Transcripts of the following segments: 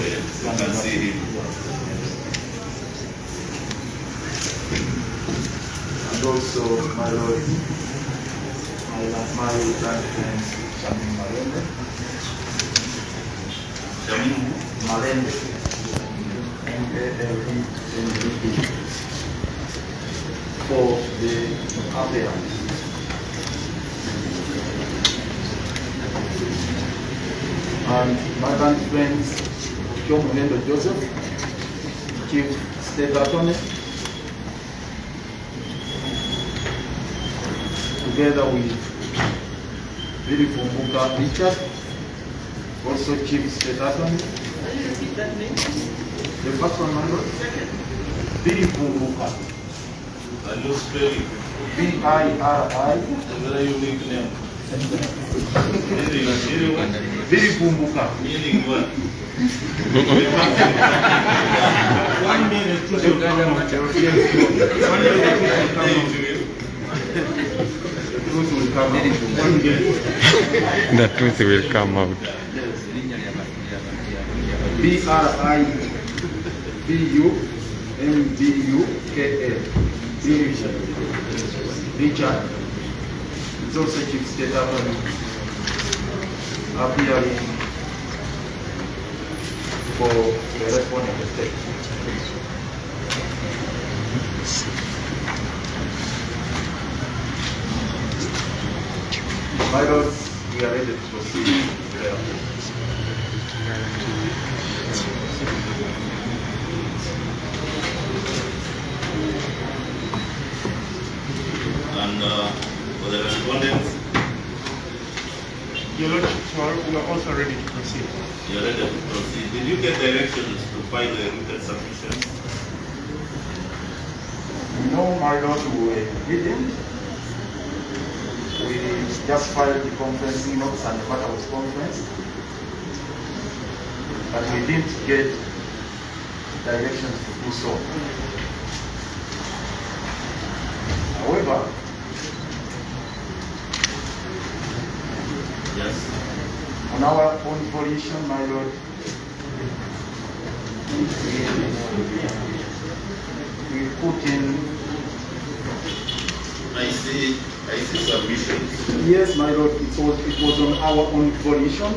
yes, you can see him. And also my Lord, my grandfriend Shamin Marende. Shamin Marende. M-A-L-E-N-D-E. For the appearance. And my grandfriends John Muhendo Joseph, Chief State Attorney, together with Billy Fumbuka Richard, also Chief State Attorney. Can you repeat that name? The first one, my Lord? Second. Billy Fumbuka. and you spell it. B-I-R-I. A very unique name. Billy Fumbuka. Meaning what? 1 minute to the government. The truth will come out. B-R-I-B-U-M-B-U-K-A. Richard. It's also Chief State Attorney. Appearing for the response of the state. My lords, we are ready to proceed with prayer. And for the respondents, Your Lordship, we are also ready to proceed. you're ready to proceed. Did you get directions to file the written submissions? No, my lord, we didn't. We just filed the conferencing notes and the matter was conferenced. But we didn't get directions to do so. However, Yes. on our own volition, my lord, we put in. I see submissions. Yes, my lord, it was on our own volition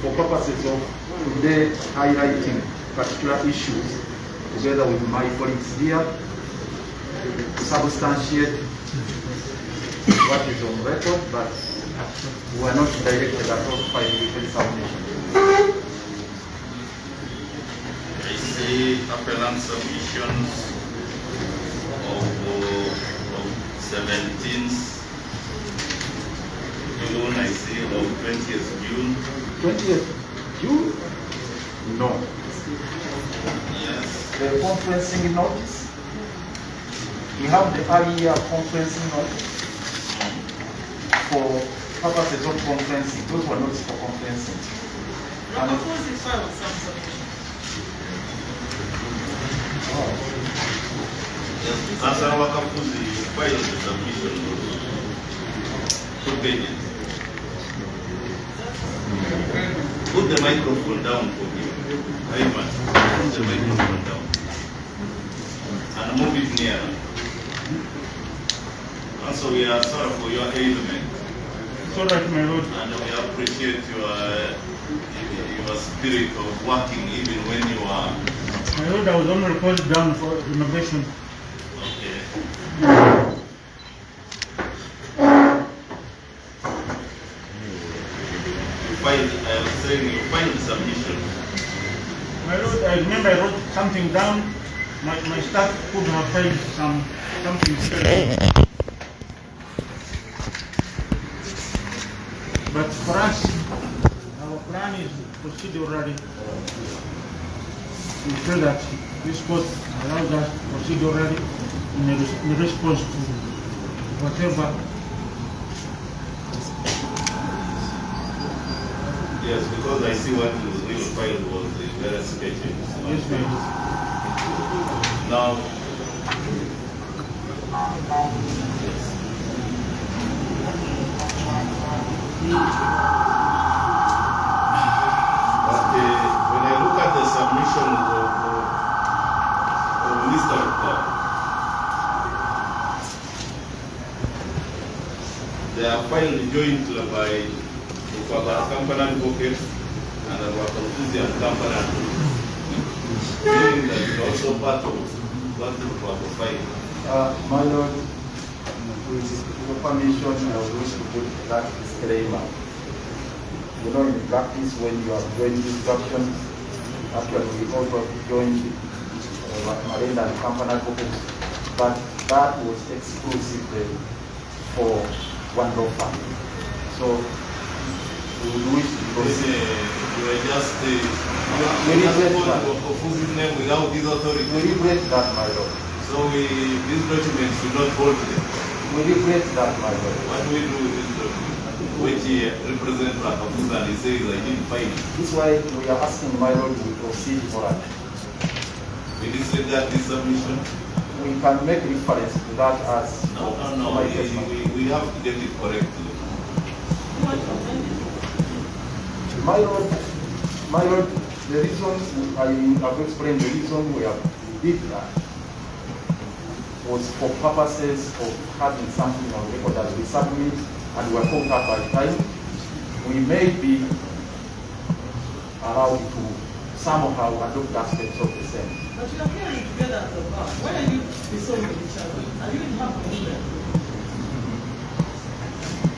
for purposes of today highlighting particular issues together with my colleagues here to substantiate what is on record, but we are not directed at all by the written submission. I see appellant submissions of 17th June, I see, of 20th June. 20th June? No. Yes. The conferencing notice, we have the earlier conferencing notice for purposes of conferencing. Those were notices for conferencing. Opposing file some submission. Yes. As our Wakapuzi filed the submission, 2 pages. Put the microphone down for me. Ivan, put the microphone down. And move it nearer. Also, we are sorry for your ailment. It's all right, my Lord. And we appreciate your spirit of working even when you are My Lord, I was only called down for renovation. okay. I was saying you filed submission. My Lord, I remember I wrote something down. My staff could have filed something special. But for us, our plan is to proceed already. We feel that this court allows us to proceed already in response to whatever. Yes, because I see what was really filed was very sketchy. Yes, my Lord. Now, but when I look at the filed jointly by company advocates and Wakafuzi and company advocates. Meaning that it's also part of what the file. My Lord, with your permission, I wish to put that disclaimer. You know, in practice, when you are doing instructions, actually we also joined Marina and company advocates, but that was exclusively for one law firm. So we would wish to proceed. You are just regret name without this authority. We regret that, my Lord. So these documents should not hold them. We regret that, my Lord. What do we do with this document? Which represents Wakafuzi and he says I didn't find it. This is why we are asking, my Lord, to proceed for it. We disregard this submission. We can make reference to that as No. We have to get it correctly. My Lord, the reason I have explained the reason we did that was for purposes of having something on record that we submit and we are caught up by time. We may be allowed to somehow adopt aspects of the same. But you are hearing together at the bar. Why are you disowned with each other? Are you in half of them?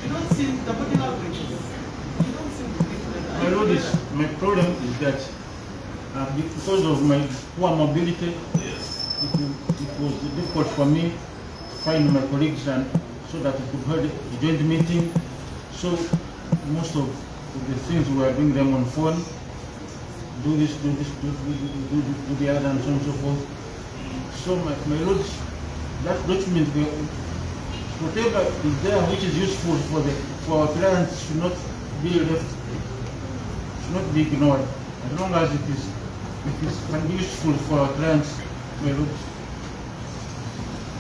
You don't seem the body language. You don't seem to be different. My Lord, my problem is that because of my poor mobility, Yes. it was difficult for me to find my colleagues and so that we could hold a joint meeting. So most of the things we are doing them on phone. Do this, do the other, and so on and so forth. So my Lord, that document, whatever is there which is useful for our clients should not be left, should not be ignored. As long as it can be useful for our clients, my Lord.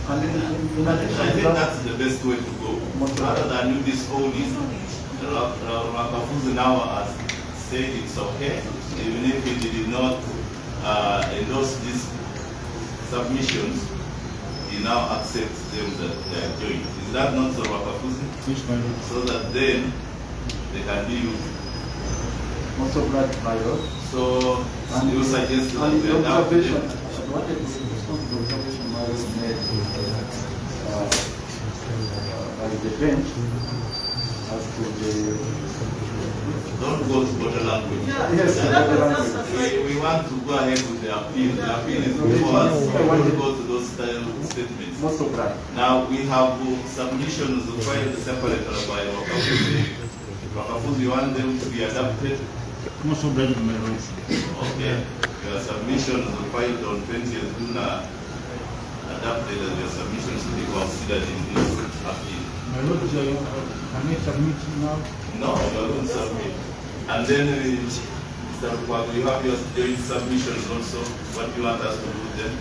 And in I addition think to that, that's the best way to go. Rather than you disown it, Wakafuzi now has said it's okay, even if he did not endorse these submissions, he now accepts them that they are joint. Is that not so, Wakafuzi? Yes, my Lord. So that then they can be used. most of that, my Lord. So you suggest that And we the adopt observation, them? I wanted to respond to the observation my Lord made by the bench as to the. Don't go to body language. Yes, We want to go ahead with the appeal. The appeal is before us. We want to go to those style statements. Most of that. Now we have submissions filed separately by Wakafuzi. Wakafuzi, you want them to be adapted? Most of that, my Lord. Okay. Your submissions filed on 20th June are adapted as your submissions to be considered in this appeal. My Lord, can I submit now? No, you don't submit. And then, Mr. Rukwago, you have your joint submissions also. What do you want us to do then?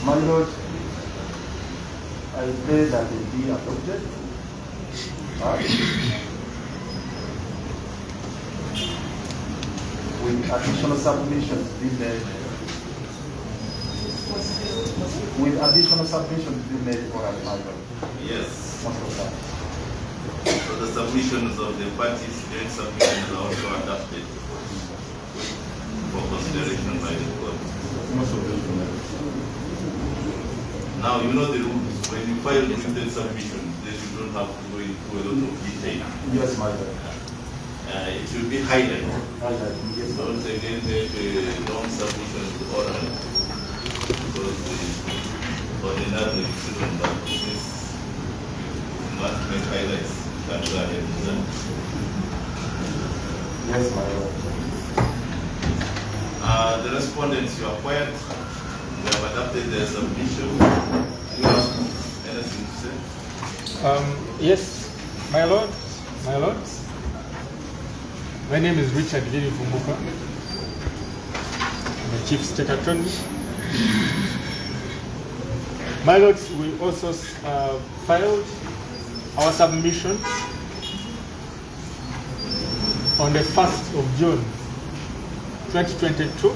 My Lord, I pray that it be adopted. With additional submissions being made. With additional submissions being made for us, my Lord. Yes. Most of that. So the submissions of the parties, joint submissions are also adapted for consideration by the court. Most of that, my Lord. Now, you know the rules. When you file written submissions, then you don't have to go into a lot of detail. Yes, my Lord. It should be highlighted. Yes, my Don't Lord. again make a long submission to oral. Because ordinarily you shouldn't, but this must make highlights. Can go ahead with that. Yes, my Lord. The respondents you acquired, they have adapted their submission. You have anything to say? Yes, my Lord, my Lord. My name is Richard Giri Fumbuka. I'm the Chief State Attorney. My Lords, we also filed our submission on the 1st of June 2022.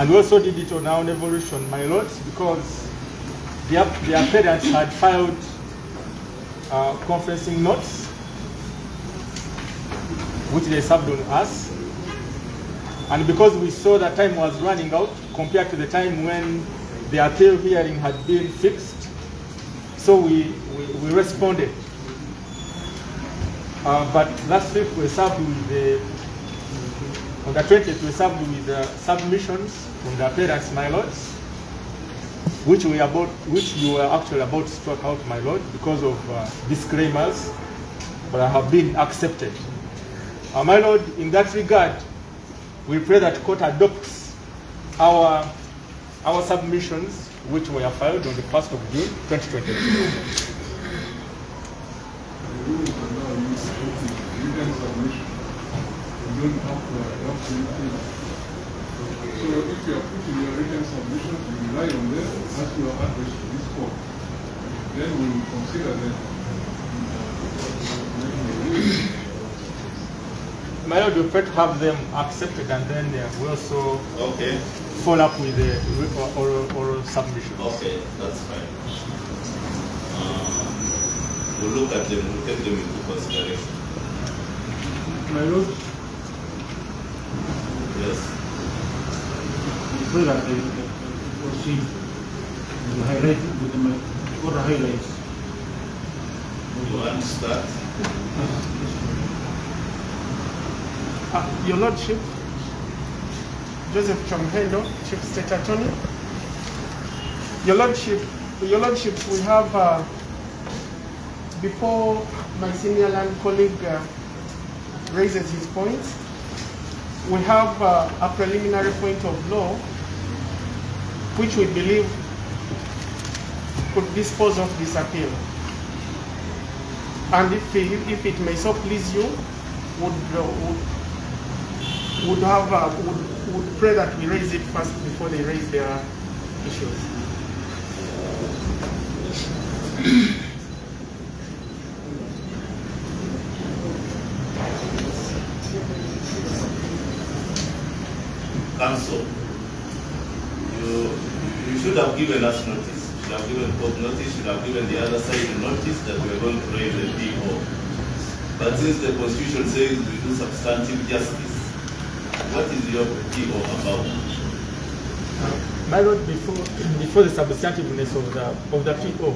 And we also did it on our evolution, my Lords, because their parents had filed conferencing notes, which they served on us. And because we saw that time was running out compared to the time when the appeal hearing had been fixed, so we responded. But last week we served with on the 20th we served with submissions from the parents, my lords, which you were actually about to strike out, my lord, because of disclaimers, but have been accepted. My lord, in that regard, we pray that court adopts our submissions, which were filed on the 1st of June, 2022. So if you are putting your written submissions, you rely on them as your address to this court. Then we will consider them. My lord, we pray to have them accepted, and then we also follow up with the oral submissions. Okay, that's fine. We'll look at them, we'll take them into consideration. My lord, Yes. pray that I proceed with the highlight with my order highlights. You want to start? Your Lordship, Joseph Chamhendo, Chief State Attorney. Your Lordship, we have, before my senior land colleague raises his points, we have a preliminary point of law which we believe could dispose of this appeal. And if it may so please you, would pray that we raise it first before they raise their issues. Counsel, you should have given us notice. You should have given court notice. You should have given the other side notice that we are going to raise the PO. But since the Constitution says we do substantive justice, what is your PO about? My lord, before the substantiveness of the PO,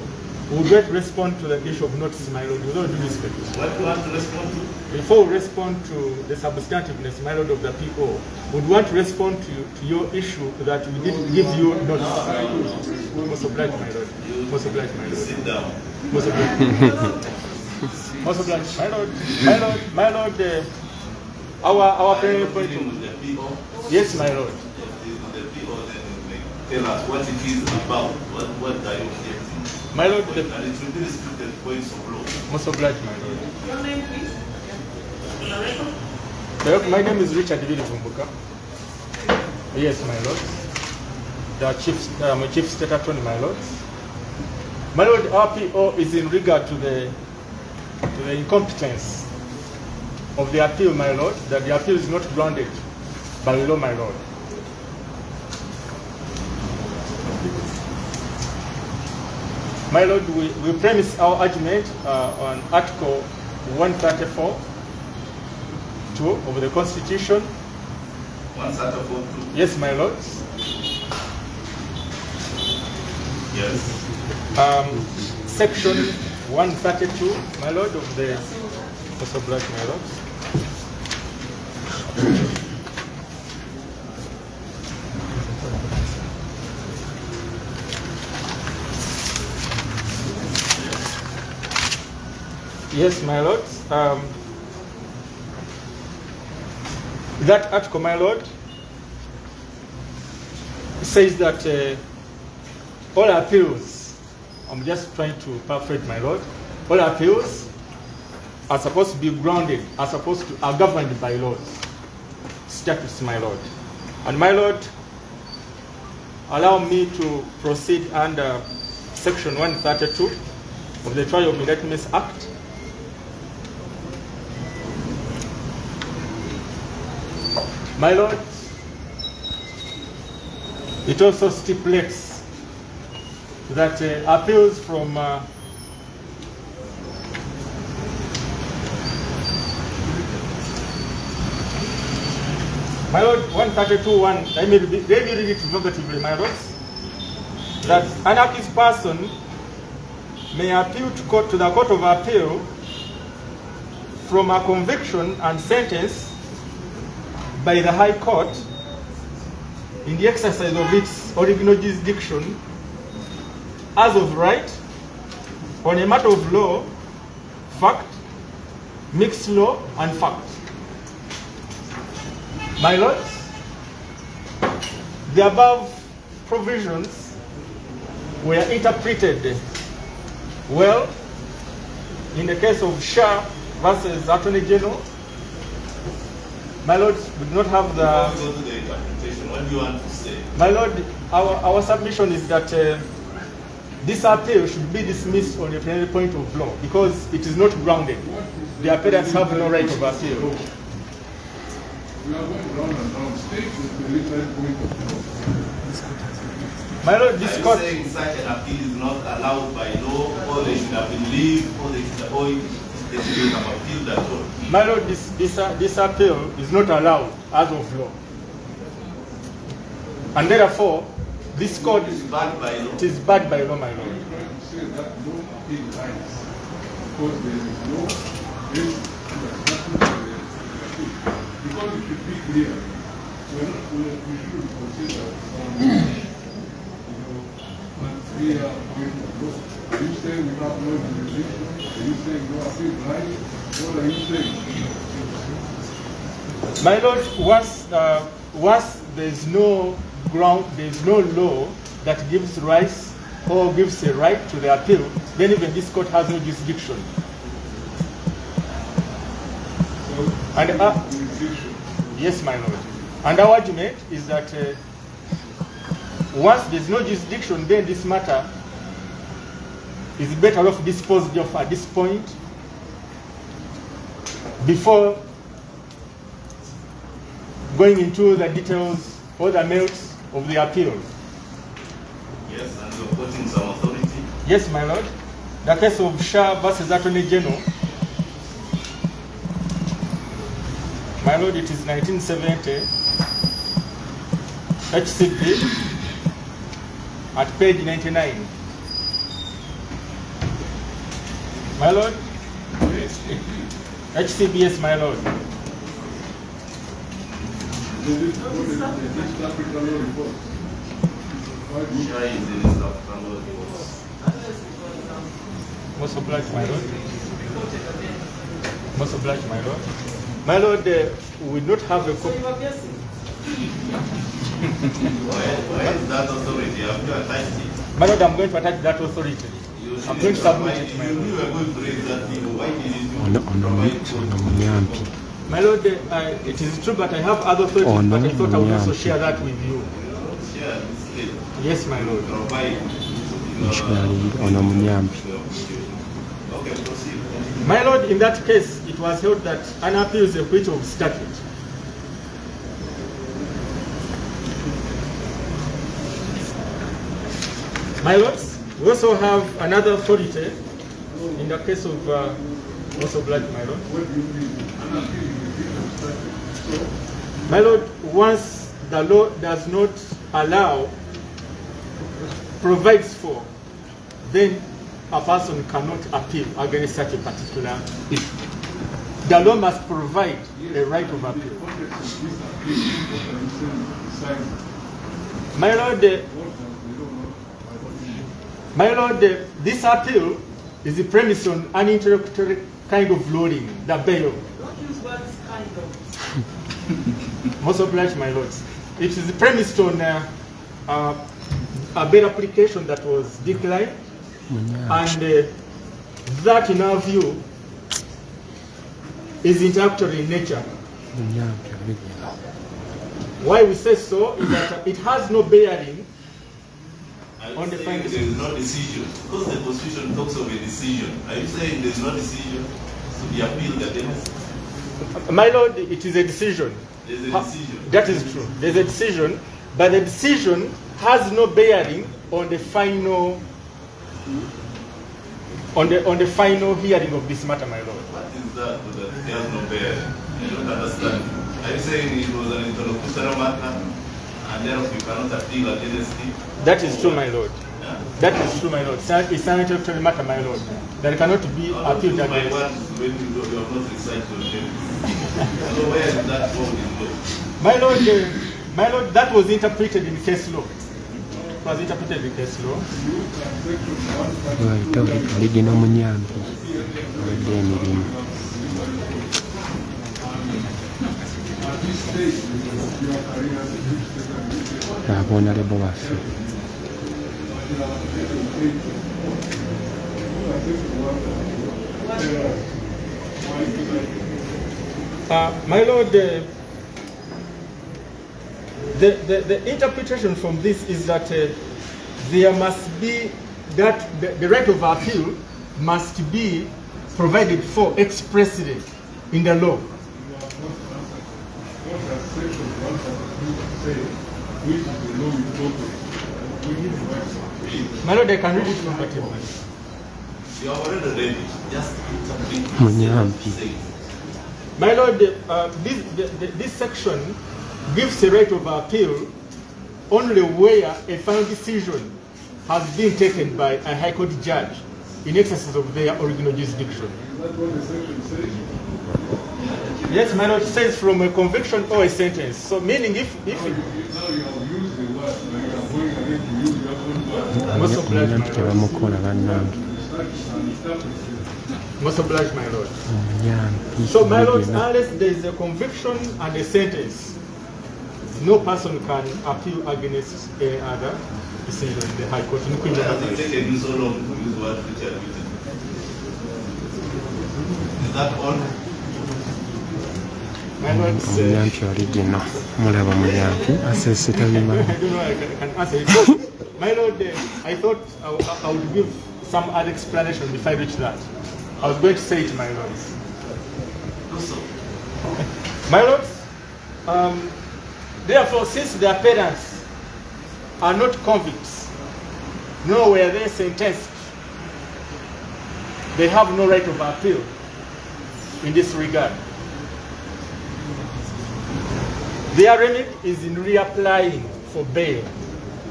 we would like to respond to the issue of notice, my lord, with all due respect. What do you want to respond to? Before we respond to the substantiveness, my lord, of the PO, we would want to respond to your issue that we didn't give you notice. Most obliged, my lord. Most obliged, my lord. Sit down. Most obliged. Most obliged, my lord. My lord, our primary point. With the PO? Yes, my lord. The PO then may tell us what it is about. What are you objecting? My lord, And it will be restricted points of law. most obliged, my lord. Your name, please? On the record? My name is Richard Vumbuka. Yes, my lord. The chief state attorney, my lord. My lord, our PO is in regard to the incompetence of the appeal, my lord, that the appeal is not grounded by law, my lord. My lord, we premise our argument on Article 134 of the Constitution. 134. Yes, my lord. Yes. Section 132, my lord, of the House of Black, my lord. Yes, my lord. That article, my lord, says that all appeals, I'm just trying to paraphrase, my lord, all appeals are supposed to be grounded, are governed by laws, statutes, my lord. And my lord, allow me to proceed under Section 132 of the Trial of Indictments Act. My lord, it also stipulates that appeals from my lord, 132.1, let me read it verbatimly, my lords. That an accused person may appeal to the Court of Appeal from a conviction and sentence by the High Court in the exercise of its original jurisdiction as of right on a matter of law, fact, mixed law, and fact. My lords, the above provisions were interpreted well in the case of Shah versus Attorney General. My lord, we do not have the... Before we go to the interpretation, what do you want to say? My lord, our submission is that this appeal should be dismissed on a plenary point of law because it is not grounded. The appellants have no right of appeal. We are going round and round. State the literal point of law. My lord, this court... Are you saying such an appeal is not allowed by law, or they should have been leave, or they should have appealed at all? My lord, this appeal is not allowed as of law. And therefore, this court is barred by law. It is barred by law, my lord. I'm trying to say that no appeal rights because there is no basis to the appeal. Because it should be clear, we should consider clear point of law. Are you saying we have no jurisdiction? Are you saying no appeal right? What are you saying? My lord, once there is no ground, there is no law that gives rise or gives a right to the appeal, then even this court has no jurisdiction. And yes, my lord. And our argument is that once there is no jurisdiction, then this matter is better off disposed of at this point before going into the details or the merits of the appeal. Yes, and you're quoting some authority. Yes, my lord. The case of Shah versus Attorney General. My lord, it is 1970, HCP, at page 99. My lord, HCBS, my lord. Most obliged, my lord. Most obliged, my lord. My lord, we not have a So you are guessing? Why is that authority? Have you attached it? My lord, I'm going to attach that authority. I'm going to submit it, my You lord. knew you were going to raise that thing. Why did you My lord, it is true, but I have other authorities, but I thought I would also share that with you. share this case? Yes, my lord. Provide Okay, proceed. My lord, in that case, it was held that an appeal is a breach of statute. My lords, we also have another authority in the case of also black, my lord. My lord, once the law does not allow, provides for, then a person cannot appeal against such a particular issue. The law must provide a right of appeal. My lord, this appeal is premised on an intellectual kind of ruling, the bail. Don't use words kind of. Most obliged, my lords. It is premised on a bail application that was declined, and that, in our view, is intellectual in nature. Why we say so is that it has no bearing on the findings. There is no decision. Because the Constitution talks of a decision. Are you saying there is no decision to be appealed against? My lord, it is a decision. There is a decision. That is true. There is a decision, but the decision has no bearing on the final on the final hearing of this matter, my lord. What is that? That he has no bearing? I don't understand. Are you saying it was an interlocutory matter and therefore you cannot appeal against it? That is true, my lord. Yeah? That is true, my lord. It's an interlocutory matter, my lord. That cannot be appealed My against. words when you have not recited your name. So where is that wrong in law? My lord, that was interpreted in case law. It was interpreted in case law. Bayita oligina omunyambi awedde emirimu. Aboonalebo baffe. My lord, the interpretation from this is that there must be that the right of appeal must be provided for expressly in the law. What does section 132 say? Which is the law we talk about? We need the right to appeal. My lord, I can read it comfortably. You have already read it. Just interpret Munyambi. what it says. My lord, this section gives a right of appeal only where a final decision has been taken by a High Court judge in excess of their original jurisdiction. Is that what the section says? Yes, my lord, says from a conviction or a sentence. So meaning if Now you have used the word, now you are going ahead to use your own word. most obliged, Omunyambi my tebamukola lord. bannange. Most obliged, my lord. Omunyambi So my lord, oligina. unless there is a conviction and a sentence, no person can appeal against any other decision in the High Court. Why has it taken you so long to use the word which are written? Is that all? My lord, Omunyambi oligina. Mulaba omunyambi aseseta bimala. I don't know I can answer it. My lord, I thought I would give some other explanation before I reach that. I was going to say it, my lord. My lord, therefore, since the appellants are not convicts, nor were they sentenced, they have no right of appeal in this regard. Their remedy is in reapplying for bail,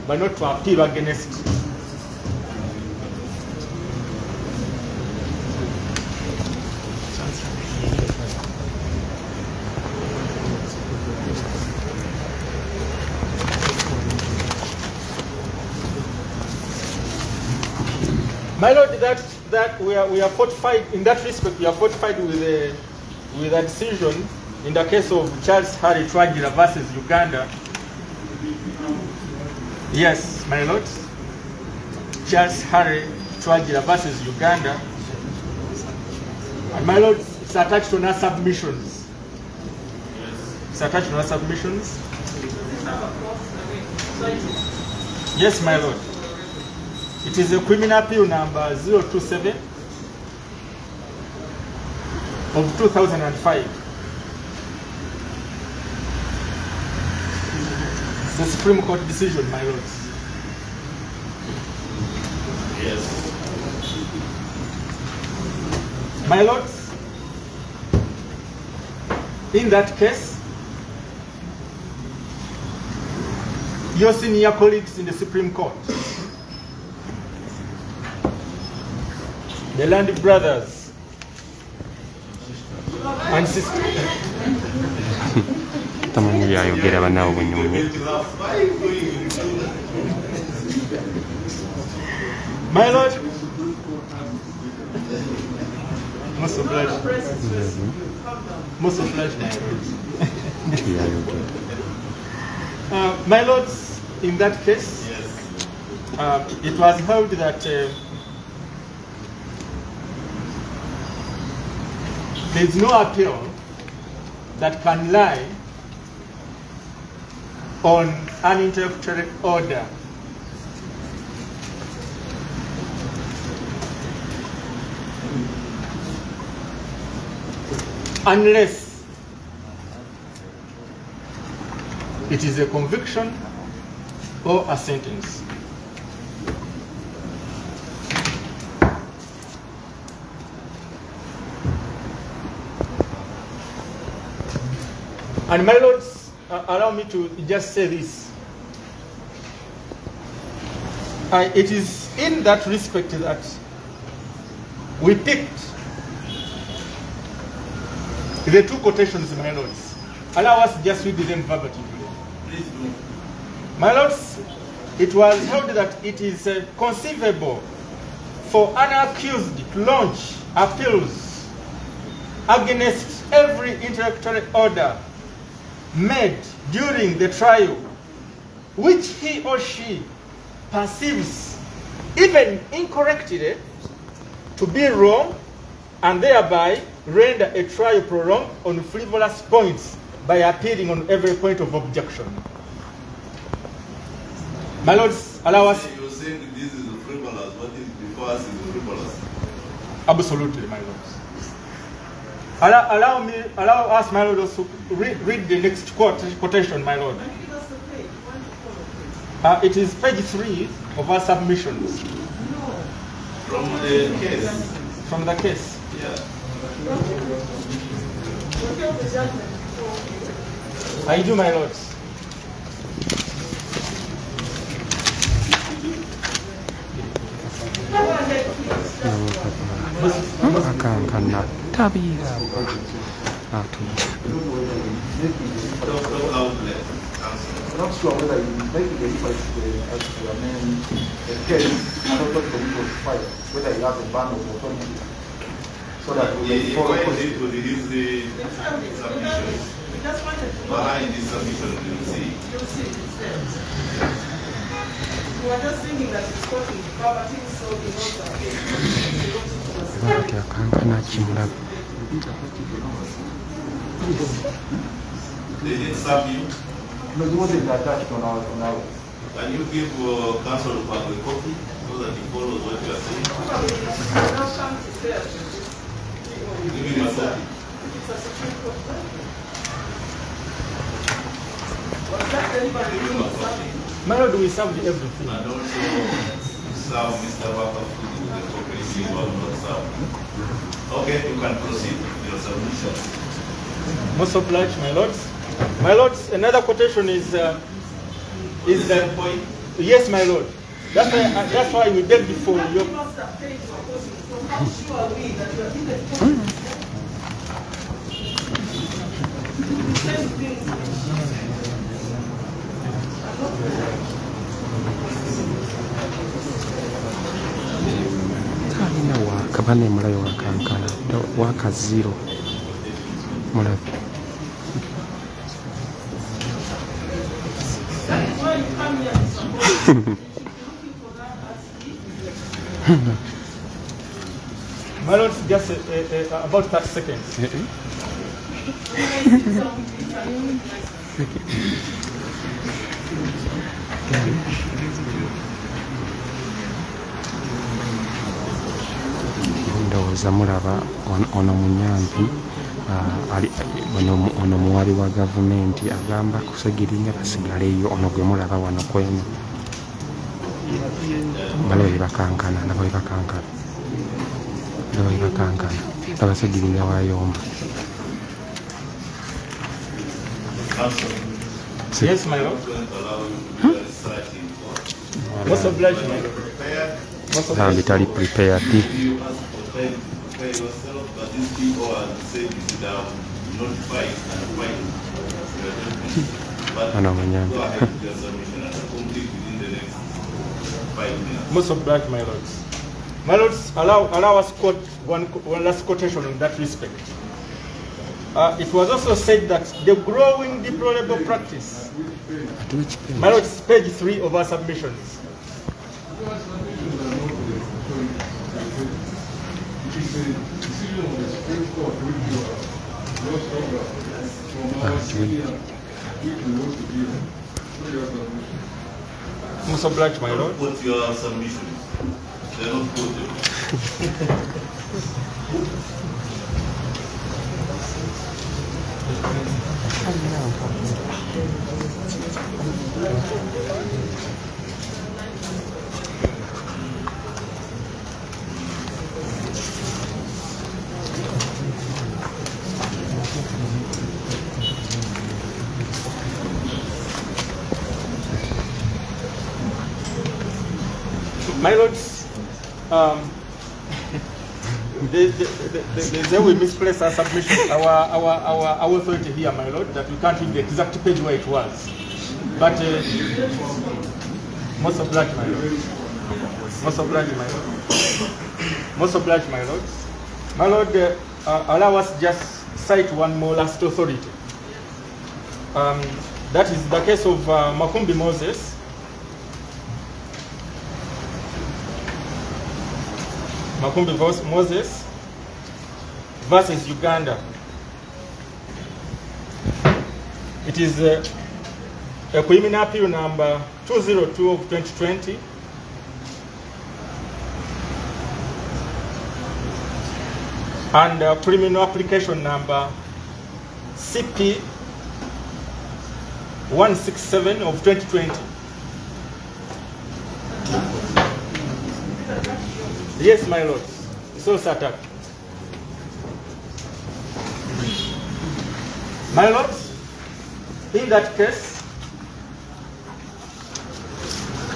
but not to appeal against. My lord, that we are fortified in that respect. We are fortified with a decision in the case of Charles Harry Twagira versus Uganda. Yes, my lord. Charles Harry Twagira versus Uganda. And my lord, it's attached on our submissions. It's attached on our submissions. Yes, my lord. It is a criminal appeal number 027 of 2005. It's a Supreme Court decision, my lords. Yes. My lords, in that case, your senior colleagues in the Supreme Court, the Land brothers and sisters, Tamanyi byayogera bannaabo bunyumye. my lord, most obliged, most obliged, my lord. Byayogera. My lords, in that case, Yes. it was held that there is no appeal that can lie on an interlocutory order unless it is a conviction or a sentence. And my lords, allow me to just say this. It is in that respect that we picked the two quotations, my lords. Allow us just read them verbatim. Please do. My lords, it was held that it is conceivable for an accused to launch appeals against every intellectual order made during the trial, which he or she perceives, even incorrectly, to be wrong, and thereby render a trial prolonged on frivolous points by appealing on every point of objection. My lords, allow us. You're saying this is frivolous. What is before us is frivolous. Absolutely, my lords. Allow us, my lords, to read the next quotation, my lord. Give us the page. We want to follow. It is page 3 of our submissions. No. From the case. From the case. Yeah. We feel the judgment before we- I do, my lords. Go ahead, please. akankana tabiira atu Dr. Outlet. I'm not sure whether you make the request to amend the case after the police was filed, whether he has a ban of authority, so that we He can follow requested to release the We found it. We found it. submissions. We just wanted to know. Behind this submission, you see. You'll see it, it's there. We were just thinking that it's quoting verbatim, so we know that it's bati akankana kimulaba They did serve you. No, it wasn't attached on our. Can you give counsel a copy so that he follows what you are saying? probably now come to fair. Give him a copy. It's a Supreme Court. Was that anybody Give him a copy. My lord, we served everything. And also serve Mr. Waka with the copy he was not served. Okay, you can proceed with your submission. Most obliged, my lords. My lords, another quotation is the point. yes, my lord. That's why we beg before you. Give us that page you're quoting, so how sure are we that you are even quoting the same things talina waka bane mulabe wakankana waka zero mulabe That's why you come here to support. You're looking for that as easy. My lords, just about 30 seconds. When I see something, I know it's ndowooza mulaba ono munyampi ono muwali wa gavumenti agamba ku Ssegirinya basigaleeyo ono gwe mulaba wano kweno balaba bye bakankana nabo bye bakankana laba bye bakankana laba Ssegirinya wayomba Yes, my lord. Most obliged, my lord. Most zambi obliged. tali prepared You ask for time to prepare yourself, but these people are saying sit down, not fight and fight. But Ano manyambi. go ahead with your submission and complete within the next 5 minutes. Most obliged, my lords. My lords, allow us quote one last quotation in that respect. It was also said that the growing deplorable practice, at which page? my lords, page 3 of our submissions. It is a decision of the Supreme Court which you are lost over from our senior which we want to give. So your submission. Most obliged, my lord. Put your submissions. They're not quoted. My lords, the we misplaced our submission, our authority here, my lord, that we can't read the exact page where it was. But most obliged, my lord. Most obliged, my lord. Most obliged, my lord. My lord, allow us just cite one more last authority. That is the case of Makumbi Moses. Makumbi Moses versus Uganda. It is a criminal appeal number 202 of 2020. And criminal application number CP 167 of 2020. Yes, my lord. So certain. My lord, in that case,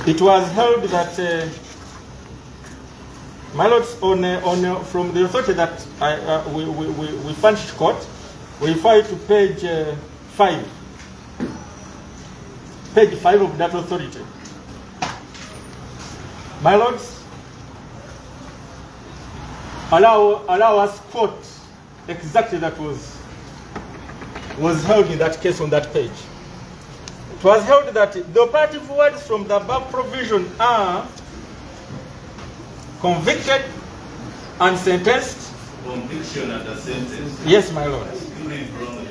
it was held that my lords, from the authority that we furnished court, we refer to page 5. Page 5 of that authority. My lords, allow us quote exactly that was held in that case on that page. It was held that the operative words from the above provision are convicted and sentenced. Conviction and a sentence. Yes, my lord. You read wrongly.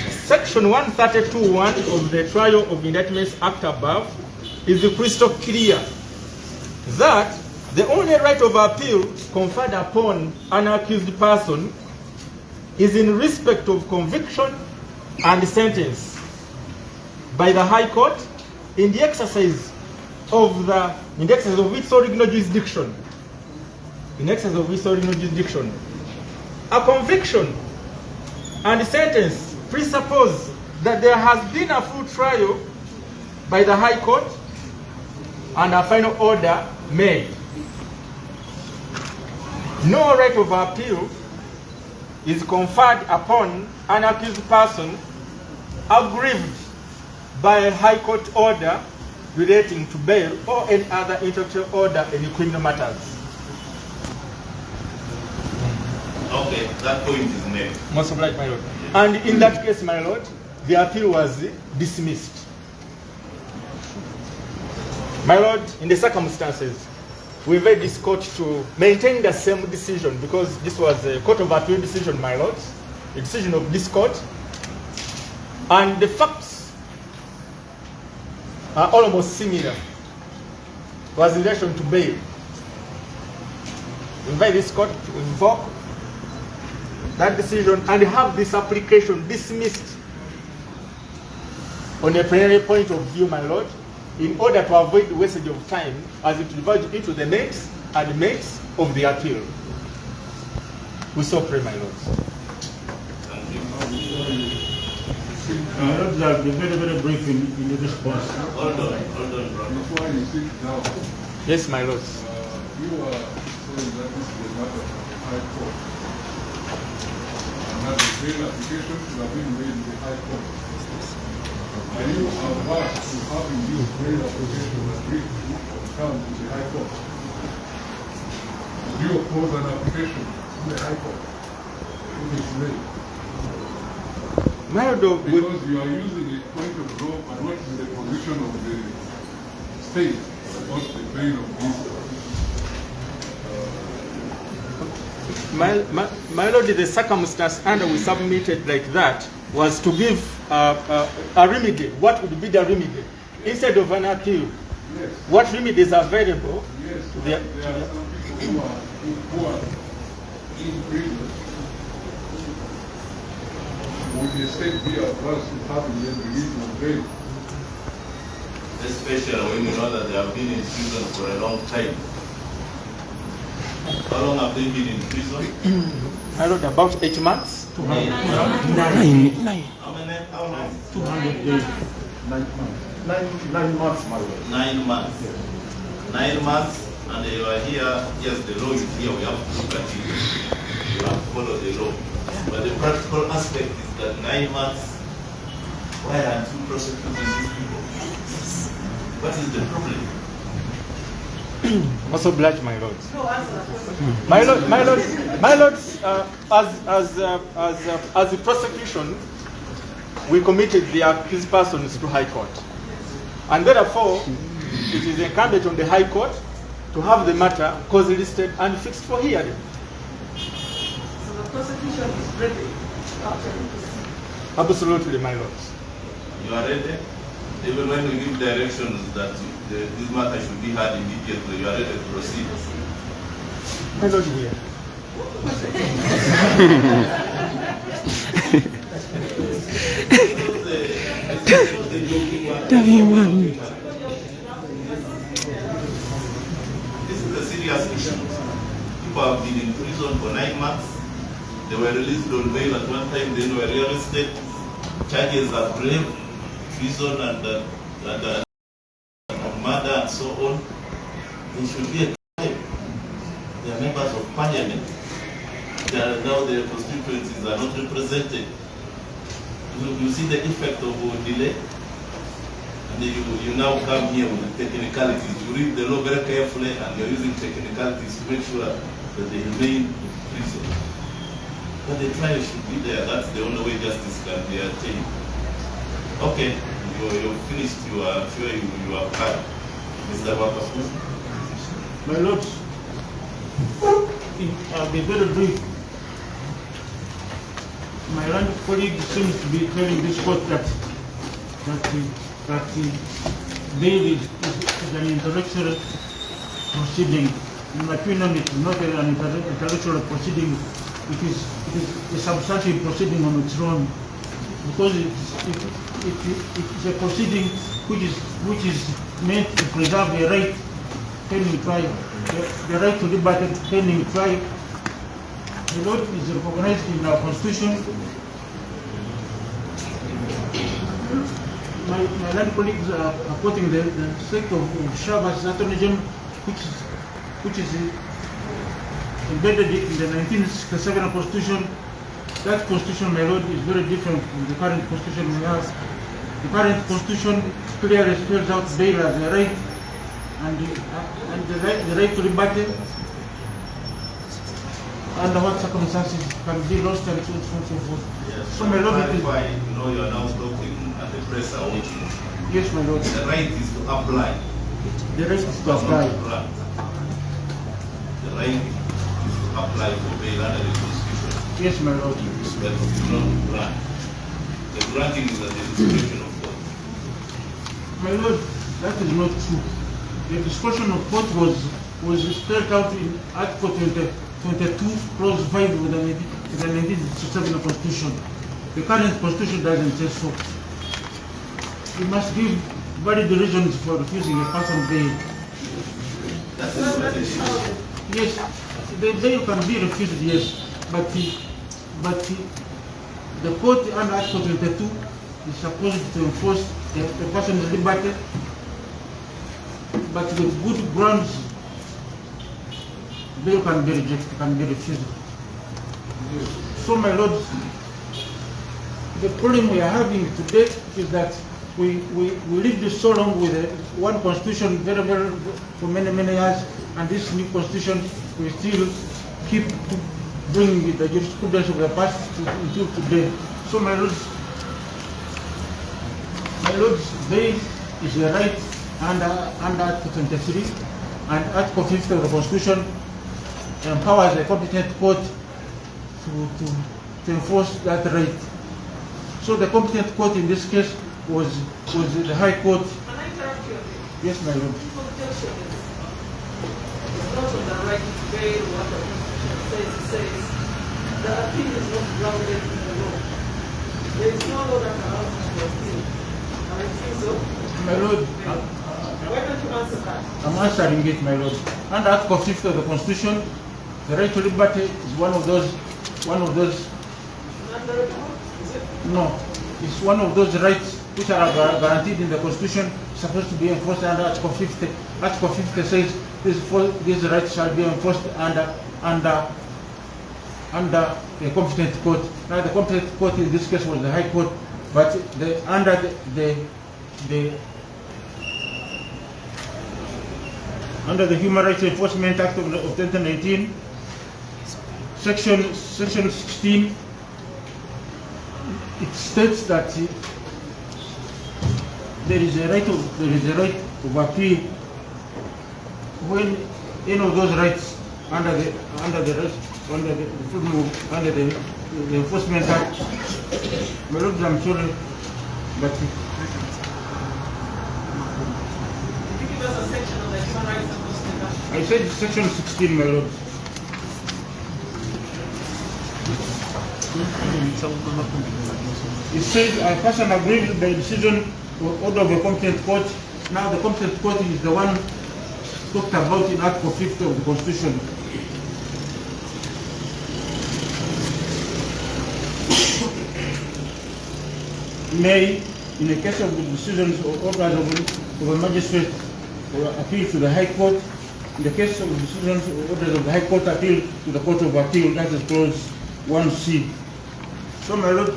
Section 132(1) of the Trial of Indictments Act above is crystal clear that the only right of appeal conferred upon an accused person is in respect of conviction and sentence by the High Court in the exercise of its original jurisdiction. In excess of its original jurisdiction. A conviction and sentence presuppose that there has been a full trial by the High Court and a final order made. No right of appeal is conferred upon an accused person aggrieved by a High Court order relating to bail or any other intellectual order in criminal matters. Okay, that point is made. Most obliged, my lord. And in that case, my lord, the appeal was dismissed. My lord, in the circumstances, we invite this court to maintain the same decision because this was a court of appeal decision, my lord, a decision of this court. And the facts are almost similar. It was in relation to bail. We invite this court to invoke that decision and have this application dismissed on a plenary point of view, my lord, in order to avoid the wastage of time as it divides into the merits and merits of the appeal. We so pray, my lords. Thank you. My lords, I'll be very, very brief in the response. Hold on, brother. Before you sit down, Yes, my lords. you are saying that this is a matter of the High Court. And that the bail application should have been made in the High Court. Are you averse to having this bail application agreed to come to the High Court? Do you oppose an application to the High Court if it's made? My lord, Because you are using a point of law and what is the position of the state about the bail of this my lord, the circumstance under we submitted like that was to give a remedy. What would be the remedy? Instead of an appeal, Yes. what remedy is available? Yes, to there are some people who are in prison. Would the state be adverse to having them released on bail? Especially when you know that they have been in prison for a long time. How long have they been in prison? My lord, about 8 months. 9. How many? How long? 200 days, 9 months. 9 months, my lord. 9 months. 9 months, and you are here. Yes, the law is here. We have to look at it. You have to follow the law. But the practical aspect is that 9 months. Why aren't you prosecuting these people? What is the problem? Also obliged, my lords. No, answer that question. My lords, as the prosecution, we committed the accused persons to High Court. And therefore, it is incumbent on the High Court to have the matter cause listed and fixed for hearing. So the prosecution is ready after this. Absolutely, my lords. You are ready? Even when we give directions that this matter should be heard immediately, you are ready to proceed. My lord, we are. This is a serious issue. People have been in prison for 9 months. They were released on bail at one time, then were rearrested. Charges are grave, treason and murder and so on. They should be a crime. They are members of parliament. Now their constituencies are not represented. You see the effect of delay? And you now come here with the technicalities. You read the law very carefully and you're using technicalities to make sure that they remain in prison. But the trial should be there. That's the only way justice can be attained. Okay, you're finished. I'm sure you have had. Mr. Wakafu. My lords, I'll be very brief. My learned colleague seems to be telling this court that bail is an intellectual proceeding. In my opinion, it is not an intellectual proceeding. It is a substantive proceeding on its own, because it is a proceeding which is meant to preserve the right pending trial, the right to liberty pending trial. The law is recognized in our constitution. My learned colleagues are quoting the sect of Shabas Attorney General, which is embedded in the 1967 Constitution. That Constitution, my lord, is very different from the current Constitution we have. The current Constitution clearly spells out bail as a right, and the right to liberty, under what circumstances can be lost, and so on and so forth. Yes, So my lord, that's why you know you are now talking at the press meeting. yes, my lord. The right is to apply. The right is to Does not apply. grant. The right is to apply for bail under the Constitution. Yes, my lord. But do not grant. The granting is at the discretion of court. My lord, that is not true. The discretion of court was spelled out in Article 22, Clause 5 of the 1967 Constitution. The current Constitution doesn't say so. You must give valid reasons for refusing a person bail. That is what it is. Yes, the bail can be refused, yes, but the court under Article 22 is supposed to enforce the person's liberty, but with good grounds, bail can be rejected, can be refused. So, my lords, the problem we are having today is that we lived so long with one constitution very for many years, and this new constitution we still keep bringing the jurisprudence of the past until today. So, my lords, bail is a right under Article 23, and Article 50 of the Constitution empowers the competent court to enforce that right. So the competent court in this case was the High Court. Can I interrupt you? Yes, my lord. Protection is not on the right to bail. What the Constitution says the appeal is not grounded in the law. There is no law that allows you to appeal. And I think so. My lord, Why don't you answer that? I'm answering it, my lord. Under Article 50 of the Constitution, the right to liberty is one of those. Under the law? Is it? No, it's one of those rights which are guaranteed in the Constitution, supposed to be enforced under Article 50. Article 50 says these rights shall be enforced under a competent court. Now, the competent court in this case was the High Court, but under the Human Rights Enforcement Act of 2019, Section 16, it states that there is a right of appeal when any of those rights under the Enforcement Act. My Lord, I'm sorry, but Give us a section of the Human Rights Enforcement Act. I said Section 16, my Lord. It says a person agrees with the decision or order of a competent court. Now the competent court is the one talked about in Article 50 of the Constitution. May, in the case of the decisions or orders of a magistrate, or appeal to the High Court. In the case of the decisions or orders of the High Court, appeal to the Court of Appeal. That is clause 1C. So, my Lord,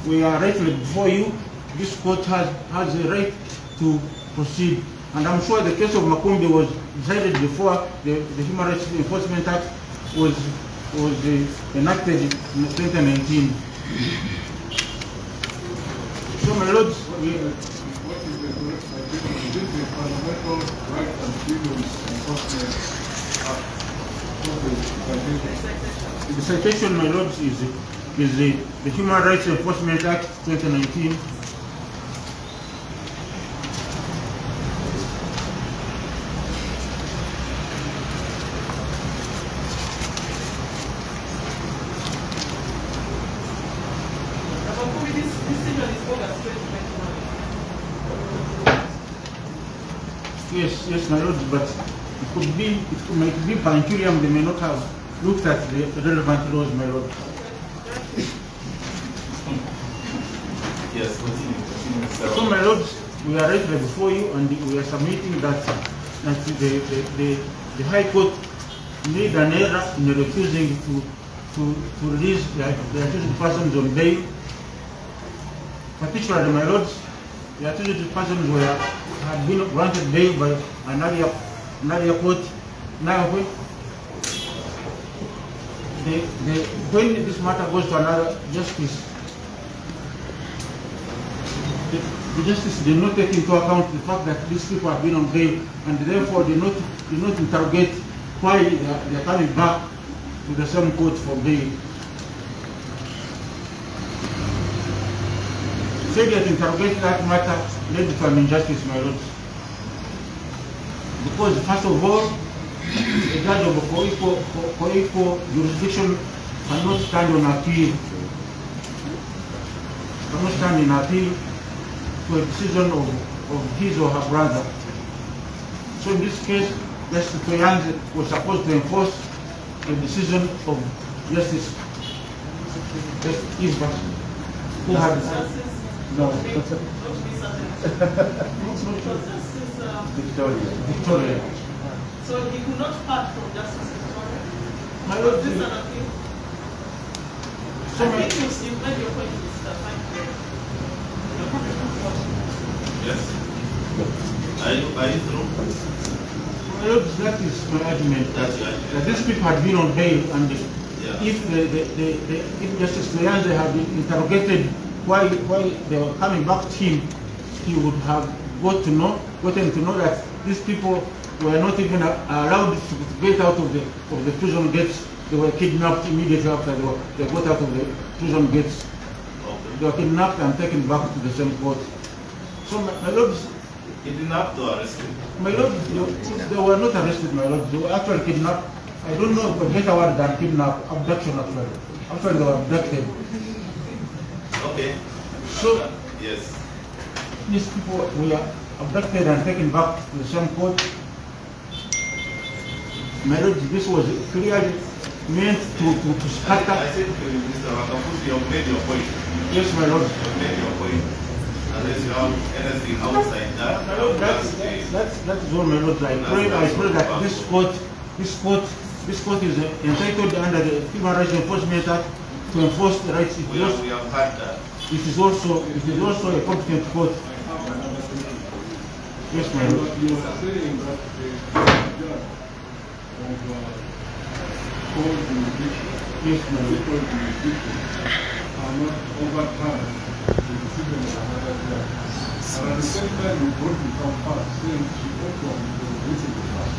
we are rightly before you. This court has a right to proceed. And I'm sure the case of Makumbi was decided before the Human Rights Enforcement Act was enacted in 2019. So, my Lord, What is the Fundamental Rights and Freedoms Enforcement Act? the citation, my Lord, is the Human Rights Enforcement Act 2019. This decision is August 2021. Yes, my Lord, but it might be Pancurium, they may not have looked at the relevant laws, my Lord. Yes, continue. So, my Lord, we are right before you, and we are submitting that the High Court made an error in refusing to release the accused persons on bail. Particularly, my Lord, the accused persons had been granted bail by an earlier court. Now, when this matter goes to another justice, the justice did not take into account the fact that these people have been on bail, and therefore did not interrogate why they are coming back to the same court for bail. Failure to interrogate that matter led to an injustice, my Lord. Because, first of all, a judge of co-equal jurisdiction cannot stand on appeal. Cannot stand in appeal to a decision of his or her brother. So in this case, Justice Ssewanyana was supposed to enforce a decision of Justice Eva, who had no. Victoria. So he could not part from Justice Victoria? My Lord, this is an appeal? So I think you made your point, Mr. Thank you. Yes. Are you through? My Lord, that is my argument. That these people had been on bail, and if Justice Ssewanyana had been interrogated why they were coming back to him, he would have gotten to know that these people were not even allowed to get out of the prison gates. They were kidnapped immediately after they got out of the prison gates. Okay. They were kidnapped and taken back to the same court. So, my Lord, Kidnapped or arrested? my Lord, they were not arrested, my Lord. They were actually kidnapped. I don't know a better word than kidnap, abduction actually. Actually, they were abducted. Okay. So, yes. these people were abducted and taken back to the same court. My Lord, this was clearly meant to scatter. I said to Mr. Wakafusi, you have made your point. Yes, my Lord. You have made your point. And unless you have anything outside that. That's all, my lord. I pray that this court is entitled under the Human Rights Enforcement Act to enforce the rights. We have had that. It is also a competent court. Yes, my lord. You are saying that the judge of court jurisdiction, Yes, my lord. court jurisdiction, are not overturned the decision of another judge. And at the same time, you brought to come past, saying she ought to have been visible past.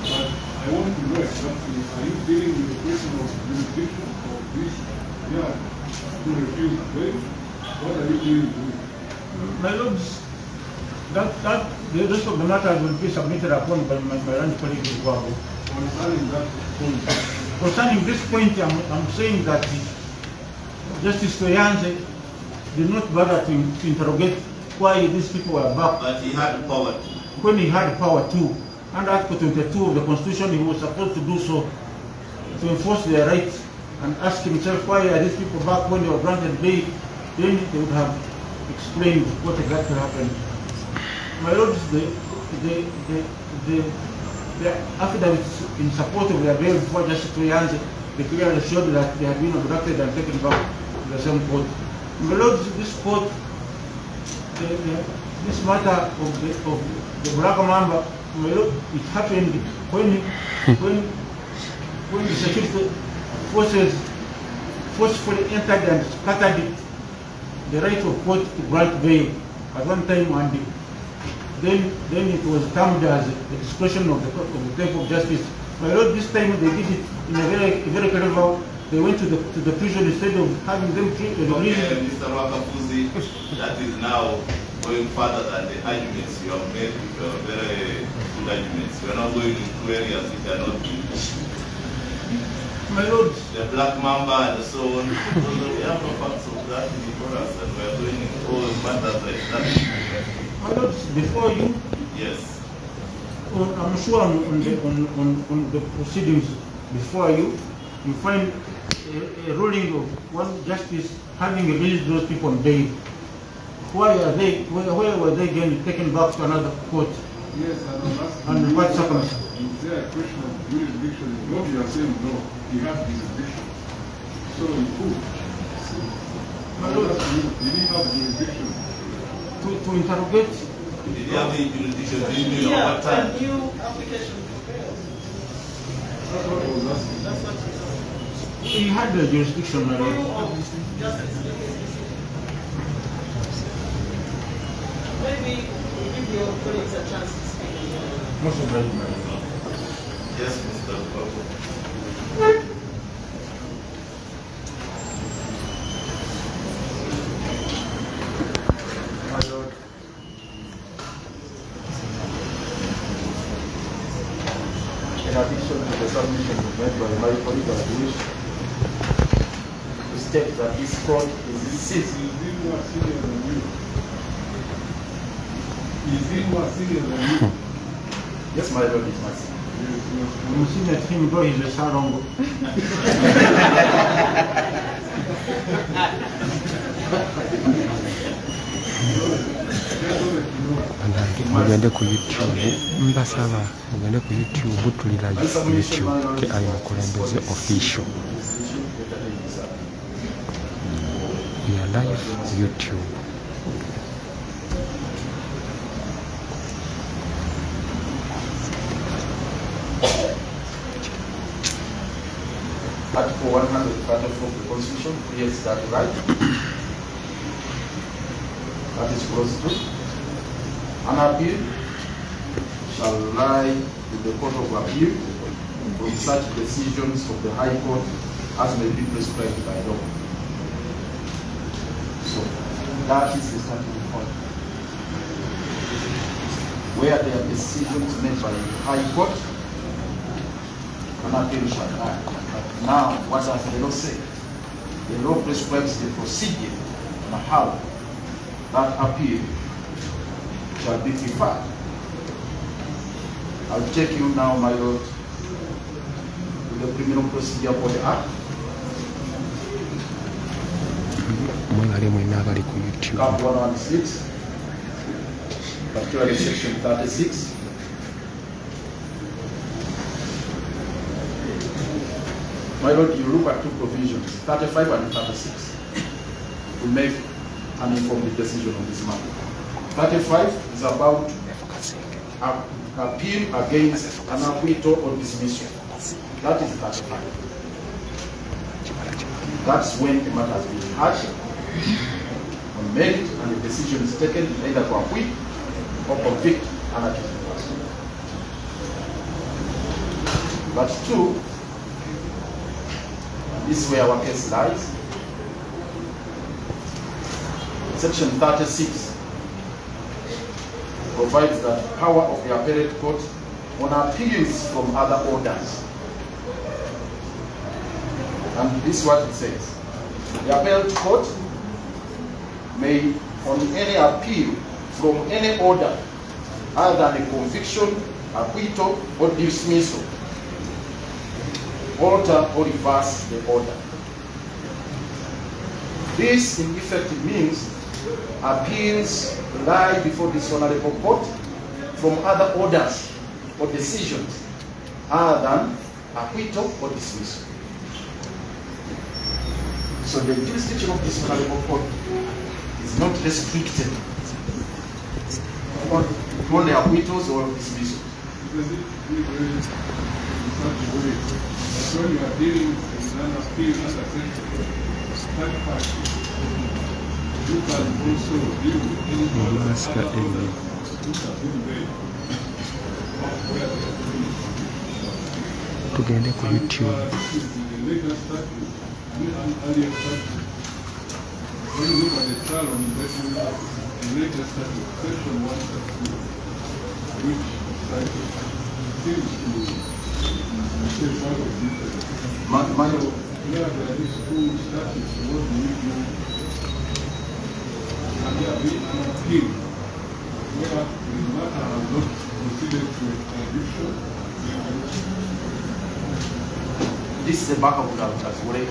But I want to know exactly, are you dealing with the question of jurisdiction of this judge who refused bail? What are you dealing with? My lords, that the rest of the matter will be submitted upon by my rank colleague Guago. Concerning that point, Concerning this point, I'm saying that Justice Ssewanyana did not bother to interrogate why these people were back. But he had power to. When he had power too. Under Article 22 of the Constitution, he was supposed to do so, to enforce their rights and ask himself why are these people back when they were granted bail. Then they would have explained what exactly happened. My lords, the affidavits in support of their bail before Justice Ssewanyana, they clearly showed that they had been abducted and taken back to the same court. My lords, this court, this matter of the Black Mamba, my lord, it happened when the security forces forcefully entered and scattered the right of court to grant bail at one time, and then it was termed as the discretion of the Court of Justice. My lord, this time they did it in a very clever. They went to the prison instead of having them treated in the prison. Okay, Mr. Wakafuzi, that is now going further than the arguments you have made, which are very good arguments. We are not going into areas which are not in My lord, the Black Mamba and so on. We have no facts of that before us, and we are going into all matters like that. my lord, before you, Yes. I'm sure on the proceedings before you, you find a ruling of one justice having released those people on bail. Why were they again taken back to another court? yes, and I'm asking Under you, what circumstances? is there a question of jurisdiction? What you are saying, no, he has jurisdiction. So he could. My lord, Did he have jurisdiction? to interrogate, Did you have any jurisdiction? Did you know Yeah, what time? a new application prepared. That's what I was asking. That's what it is. he had the jurisdiction, my lord. Review of justice. Maybe we give your colleagues a chance to speak. Most of them, my lord. Yes, Mr. Babu. My lord, in addition to the submissions made by my colleague, I wish to state that this court is Is he more senior than you? Is he more senior than you? yes, my lord, is my son. I'm seeing at him though he's a sarongo. mugende ku YouTube, mbasaba mugende ku YouTube tulira YouTube KI Mukulembeze official. We are live YouTube. Article 134 of the Constitution creates that right. That is clause 2. An appeal shall lie with the Court of Appeal from such decisions of the High Court as may be prescribed by law. So that is the starting point. Where there are decisions made by the High Court, an appeal shall lie. Now, what does the law say? The law prescribes the procedure and how that appeal shall be preferred. I'll take you now, my lord, to the Criminal Procedure Code Act. mwebale mwenna abali ku YouTube. Cap 116, particularly section 36. My Lord, you look at two provisions, 35 and 36, to make an informed decision on this matter. 35 is about appeal against an acquittal or dismissal. That is 35. That's when the matter has been heard on merit and the decision is taken either to acquit or convict an accused person. But 2, this is where our case lies. Section 36 provides that power of the appellate court on appeals from other orders. And this is what it says. The appellate court may, on any appeal from any order other than a conviction, acquittal, or dismissal, alter or reverse the order. This, in effect, means appeals lie before this honorable court from other orders or decisions other than acquittal or dismissal. So the jurisdiction of this honorable court is not restricted to only acquittals or dismissals. When you are dealing with an appeal under section 35, you can also deal with any other orders which have been made. Tugende ku YouTube. This is the later statute, an earlier statute. When you look at the trial on investment, the later statute, section 132, which seems to Manuel. Yeah, there is two statutes, what do you do? And there will be an appeal where the matter has not proceeded to a conviction. This is the backup that I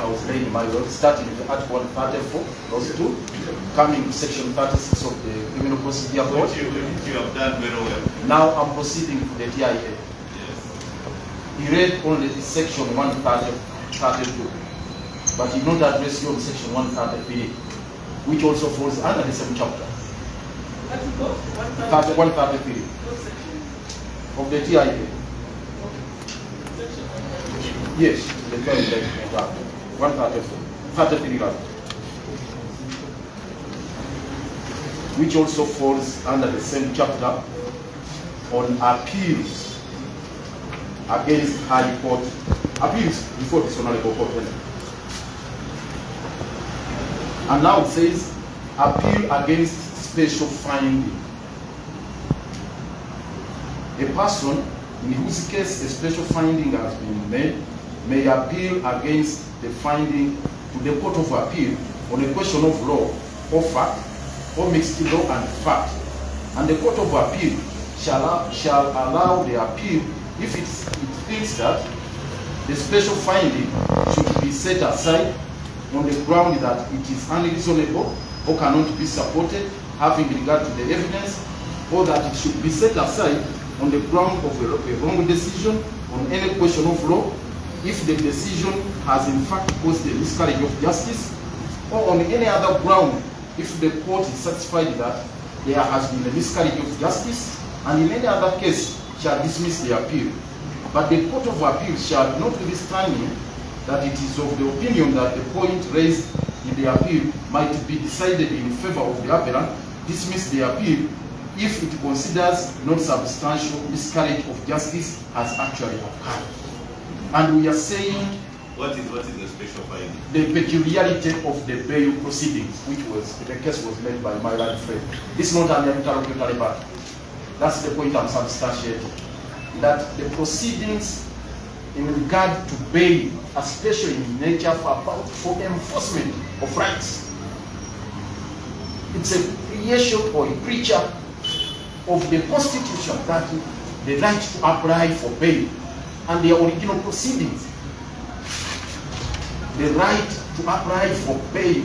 was laying in my work, starting with Article 134, those 2, coming to Section 36 of the Criminal Procedure Code. You have done very well. Now I'm proceeding to the TIA. He read only Section 132, but he did not address you on Section 133, which also falls under the same chapter. 133 of the TIA. Yes, the 134, 33 rather. Which also falls under the same chapter on appeals against High Court, appeals before this honorable court. And now it says appeal against special finding. A person in whose case a special finding has been made may appeal against the finding to the Court of Appeal on a question of law or fact or mixed law and fact. And the Court of Appeal shall allow the appeal if it thinks that the special finding should be set aside on the ground that it is unreasonable or cannot be supported having regard to the evidence, or that it should be set aside on the ground of a wrong decision on any question of law if the decision has in fact caused a miscarriage of justice, or on any other ground if the court is satisfied that there has been a miscarriage of justice, and in any other case shall dismiss the appeal. But the Court of Appeal shall, notwithstanding that it is of the opinion that the point raised in the appeal might be decided in favor of the appellant, dismiss the appeal if it considers no substantial miscarriage of justice has actually occurred. And we are saying What is the special finding? the peculiarity of the bail proceedings, which was, the case was made by my right friend. This is not an interlocutory matter. That's the point I'm substantiating. That the proceedings in regard to bail are special in nature for enforcement of rights. It's a creation or a creature of the Constitution, that the right to apply for bail and the original proceedings. The right to apply for bail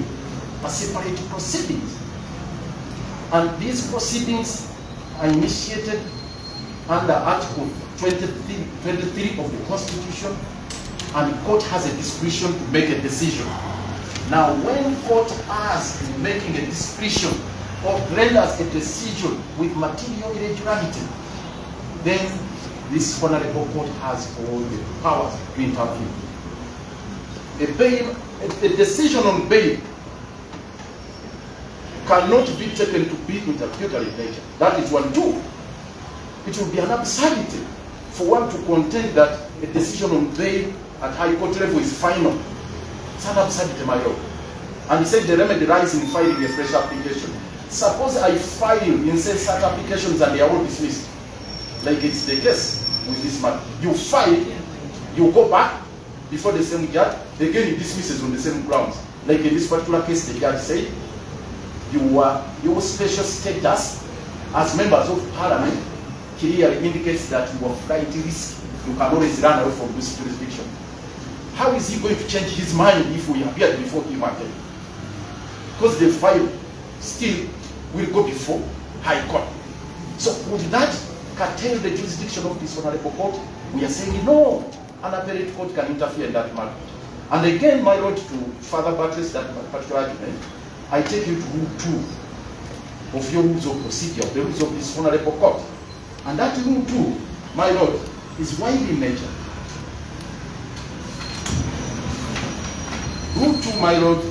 a separate proceedings. And these proceedings are initiated under Article 23 of the Constitution, and the court has a discretion to make a decision. Now, when court is making a discretion or renders a decision with material irregularity, then this honorable court has all the powers to intervene. A decision on bail cannot be taken to be interpretatory in nature. That is 1-2. It would be an absurdity for one to contend that a decision on bail at high court level is final. It's an absurdity, my lord. And he said the remedy lies in filing a fresh application. Suppose I file incessant applications and they are all dismissed, like it's the case with this man. You file, you go back before the same judge, again he dismisses on the same grounds. Like in this particular case, the judge said, your special status as members of parliament clearly indicates that you are flight risk. You can always run away from this jurisdiction. How is he going to change his mind if we appear before him again? Because the file still will go before High Court. So would that curtail the jurisdiction of this honorable court? We are saying no, an appellate court can interfere in that matter. And again, my lord, to further buttress that particular argument, I take you to Rule 2 of your rules of procedure, the rules of this honorable court. And that Rule 2, my lord, is wide in nature. Rule 2, my lord,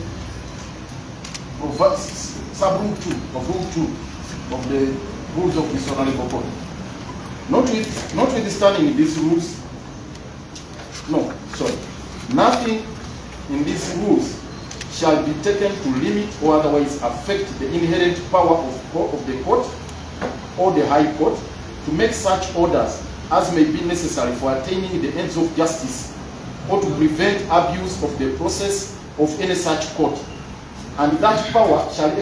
sub-rule 2 of Rule 2 of the rules of this honorable court. Notwithstanding these rules, nothing in these rules shall be taken to limit or otherwise affect the inherent power of the court or the High Court to make such orders as may be necessary for attaining the ends of justice or to prevent abuse of the process of any such court. And that power shall